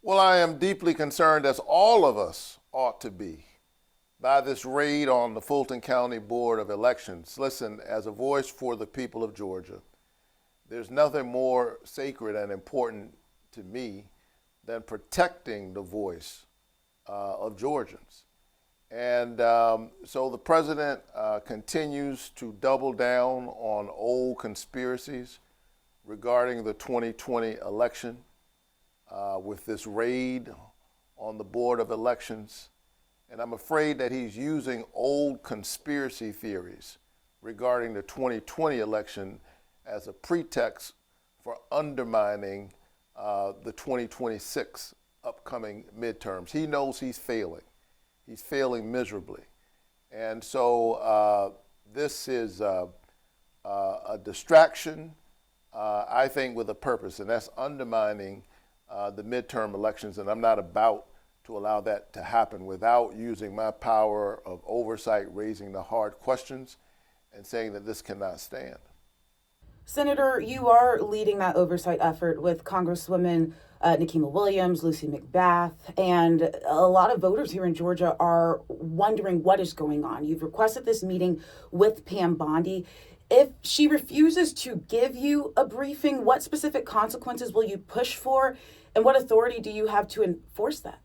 Well, I am deeply concerned, as all of us ought to be, by this raid on the Fulton County Board of Elections. Listen, as a voice for the people of Georgia, there's nothing more sacred and important to me than protecting the voice of Georgians. And so the president continues to double down on old conspiracies regarding the 2020 election with this raid on the Board of Elections. And I'm afraid that he's using old conspiracy theories regarding the 2020 election as a pretext for undermining the 2026 upcoming midterms. He knows he's failing. He's failing miserably. And so this is a distraction, I think, with a purpose, and that's undermining the midterm elections. And I'm not about to allow that to happen without using my power of oversight, raising the hard questions, and saying that this cannot stand. Senator, you are leading that oversight effort with Congresswomen Nikema Williams, Lucy McBath, and a lot of voters here in Georgia are wondering what is going on. You've requested this meeting with Pam Bondi. If she refuses to give you a briefing, what specific consequences will you push for, and what authority do you have to enforce that?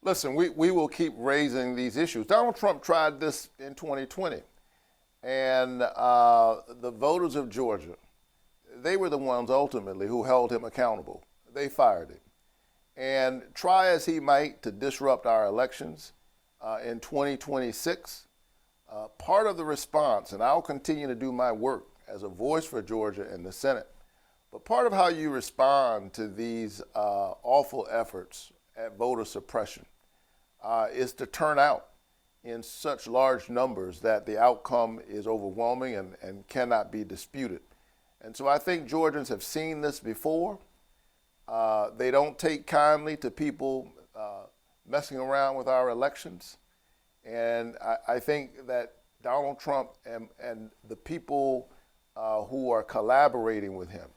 Listen, we will keep raising these issues. Donald Trump tried this in 2020. And the voters of Georgia, they were the ones ultimately who held him accountable. They fired him. And try as he might to disrupt our elections in 2026, part of the response, and I'll continue to do my work as a voice for Georgia in the Senate, but part of how you respond to these awful efforts at voter suppression is to turn out in such large numbers that the outcome is overwhelming and cannot be disputed. And so I think Georgians have seen this before. They don't take kindly to people messing around with our elections. And I think that Donald Trump and the people who are collaborating with him,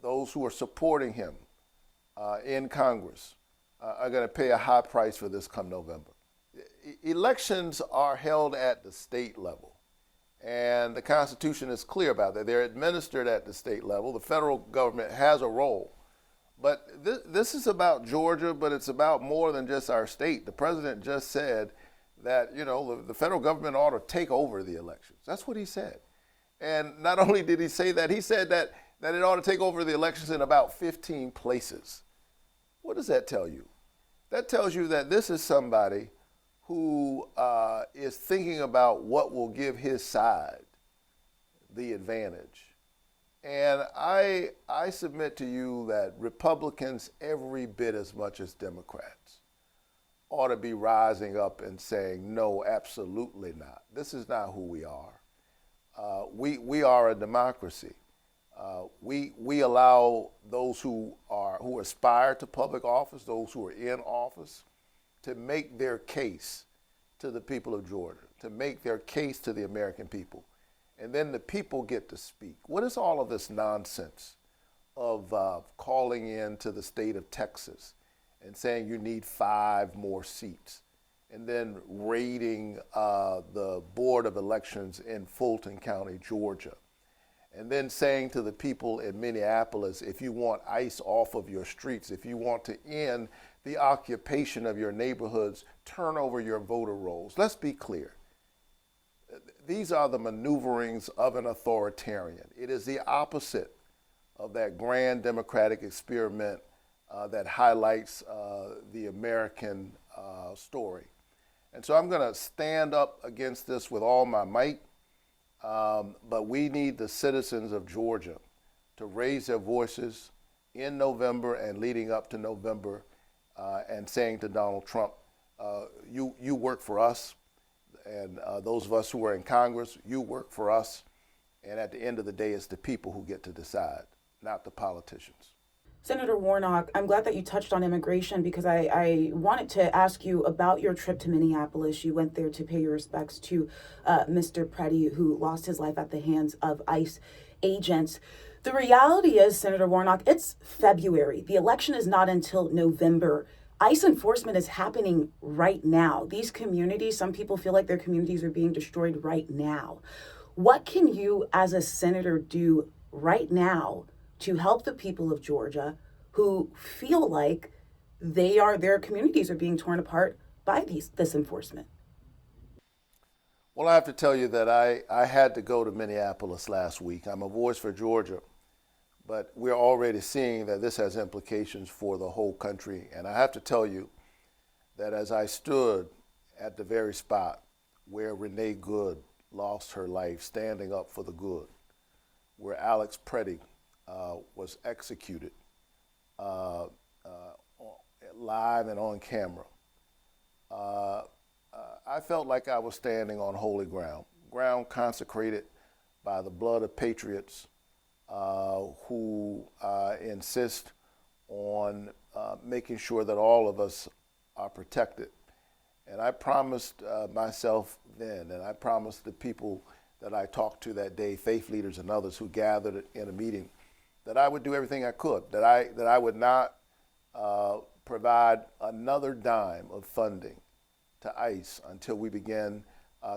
those who are supporting him in Congress, are going to pay a high price for this come November. Elections are held at the state level, and the Constitution is clear about that. They're administered at the state level. The federal government has a role. But this is about Georgia, but it's about more than just our state. The president just said that, the federal government ought to take over the elections. That's what he said. And not only did he say that, he said that it ought to take over the elections in about 15 places. What does that tell you? That tells you that this is somebody who is thinking about what will give his side the advantage. And I submit to you that Republicans, every bit as much as Democrats, ought to be rising up and saying, no, absolutely not. This is not who we are. We are a democracy. We allow those who aspire to public office, those who are in office, to make their case to the people of Georgia, to make their case to the American people. And then the people get to speak. What is all of this nonsense of calling in to the state of Texas and saying you need 5 more seats, and then raiding the Board of Elections in Fulton County, Georgia, and then saying to the people in Minneapolis, if you want ICE off of your streets, if you want to end the occupation of your neighborhoods, turn over your voter rolls. Let's be clear. These are the maneuverings of an authoritarian. It is the opposite of that grand democratic experiment that highlights the American story. And so I'm going to stand up against this with all my might, but we need the citizens of Georgia to raise their voices in November and leading up to November and saying to Donald Trump, you work for us, and those of us who are in Congress, you work for us, and at the end of the day, it's the people who get to decide, not the politicians. Senator Warnock, I'm glad that you touched on immigration because I wanted to ask you about your trip to Minneapolis. You went there to pay your respects to Mr. Preddy, who lost his life at the hands of ICE agents. The reality is, Senator Warnock, it's February. The election is not until November. ICE enforcement is happening right now. These communities, some people feel like their communities are being destroyed right now. What can you, as a senator, do right now to help the people of Georgia who feel like their communities are being torn apart by this enforcement? Well, I have to tell you that I had to go to Minneapolis last week. I'm a voice for Georgia, but we're already seeing that this has implications for the whole country. And I have to tell you that as I stood at the very spot where Renee Good lost her life standing up for the good, where Alex Preddy was executed live and on camera, I felt like I was standing on holy ground, ground consecrated by the blood of patriots who insist on making sure that all of us are protected. And I promised myself then, and I promised the people that I talked to that day, faith leaders and others who gathered in a meeting, that I would do everything I could, that I would not provide another dime of funding to ICE until we begin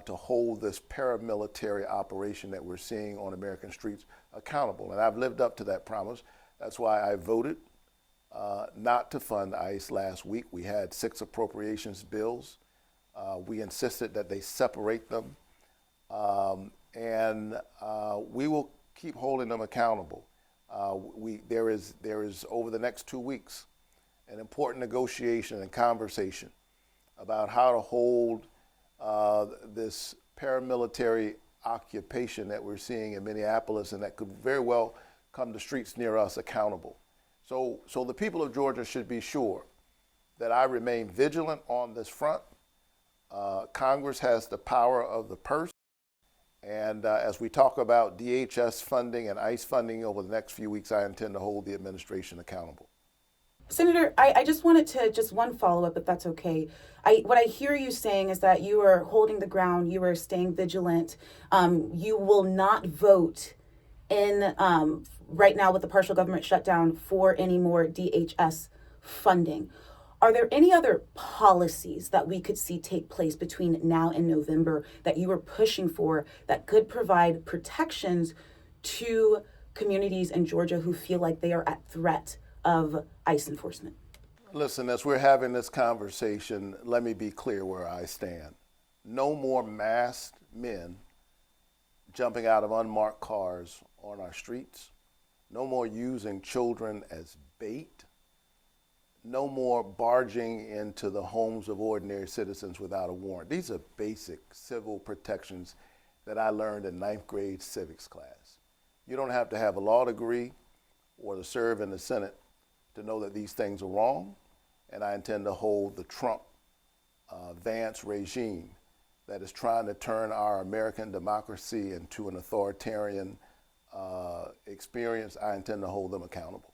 to hold this paramilitary operation that we're seeing on American streets accountable. And I've lived up to that promise. That's why I voted not to fund ICE last week. We had 6 appropriations bills. We insisted that they separate them. And we will keep holding them accountable. There is over the next 2 weeks an important negotiation and conversation about how to hold this paramilitary occupation that we're seeing in Minneapolis and that could very well come to streets near us accountable. So the people of Georgia should be sure that I remain vigilant on this front. Congress has the power of the purse. And as we talk about DHS funding and ICE funding over the next few weeks, I intend to hold the administration accountable. Senator, I just wanted to just one follow-up, if that's okay. What I hear you saying is that you are holding the ground, you are staying vigilant. You will not vote in right now with the partial government shutdown for any more DHS funding. Are there any other policies that we could see take place between now and November that you are pushing for that could provide protections to communities in Georgia who feel like they are at threat of ICE enforcement? Listen, as we're having this conversation, let me be clear where I stand. No more masked men jumping out of unmarked cars on our streets. No more using children as bait. No more barging into the homes of ordinary citizens without a warrant. These are basic civil protections that I learned in 9th grade civics class. You don't have to have a law degree or to serve in the Senate to know that these things are wrong, and I intend to hold the Trump Vance regime that is trying to turn our American democracy into an authoritarian experience. I intend to hold them accountable.